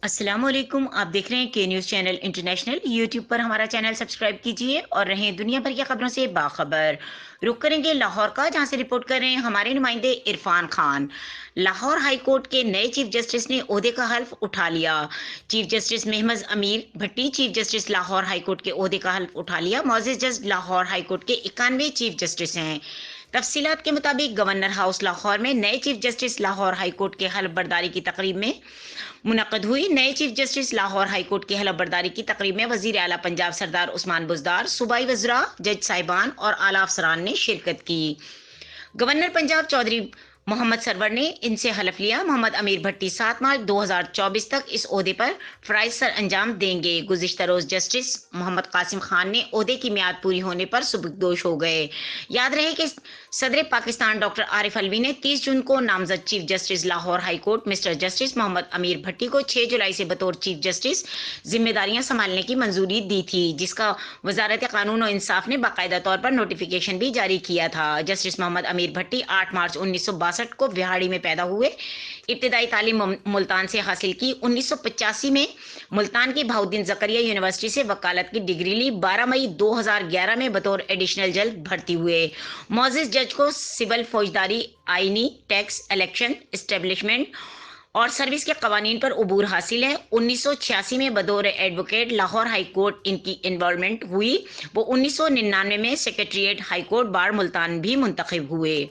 السلام علیکم، آپ دیکھ رہے ہیں کے نیوز چینل انٹرنیشنل۔ یوٹیوب پر ہمارا چینل سبسکرائب کیجئے اور رہیں دنیا بھر کی خبروں سے باخبر۔ رخ کریں گے لاہور کا، جہاں سے رپورٹ کر رہے ہیں ہمارے نمائندے عرفان خان۔ لاہور ہائی کورٹ کے نئے چیف جسٹس نے عہدے کا حلف اٹھا لیا۔ Chief justice Muhammad Amir Bhatti chief justice Lahore high court کے عہدے کا حلف اٹھا لیا۔ معزز جج لاہور ہائی کورٹ کے 91 چیف جسٹس ہیں۔ تفصیلات کے مطابق گورنر ہاؤس لاہور میں نئے chief justice Lahore high court کے حلف برداری کی تقریب میں منعقد ہوئی۔ نئے chief justice Lahore high court کی حلف برداری کی تقریب میں وزیر اعلیٰ پنجاب سردار عثمان بزدار، صوبائی وزراء، جج صاحبان اور اعلیٰ افسران نے شرکت کی۔ گورنر پنجاب چودھری محمد سرور نے ان سے حلف لیا۔ محمد امیر بھٹی 7 مارچ 2024 تک اس عہدے پر فرائض سر انجام دیں گے۔ گزشتہ روز جسٹس محمد قاسم خان نے عہدے کی میعاد پوری ہونے پر سبکدوش ہو گئے۔ یاد رہے کہ صدر پاکستان ڈاکٹر عارف الوی نے 30 جون کو نامزد chief justice Lahore high court mister justice Muhammad Amir Bhatti کو 6 جولائی سے بطور چیف جسٹس ذمہ داریاں سنبھالنے کی منظوری دی تھی، جس کا وزارت قانون و انصاف نے باقاعدہ طور پر نوٹیفیکیشن بھی جاری کیا تھا۔ جسٹس محمد امیر بھٹی 8 مارچ 1962 کو بہاڑی میں پیدا ہوئے۔ ابتدائی تعلیم ملتان سے حاصل کی۔ 1985 میں ملتان کی بہاؤالدین زکریا یونیورسٹی سے وکالت کی ڈگری لی۔ 12 مئی 2011 میں بطور ایڈیشنل جج بھرتی ہوئے۔ معزز جج کو سول فوجداری، آئینی، ٹیکس، الیکشن، اسٹیبلشمنٹ اور سروس کے قوانین پر عبور حاصل ہے۔ 1986 میں بطور ایڈوکیٹ لاہور ہائی کورٹ ان کی انوالومنٹ ہوئی۔ وہ 1999 میں secretariat high court bar Multan بھی منتخب ہوئے۔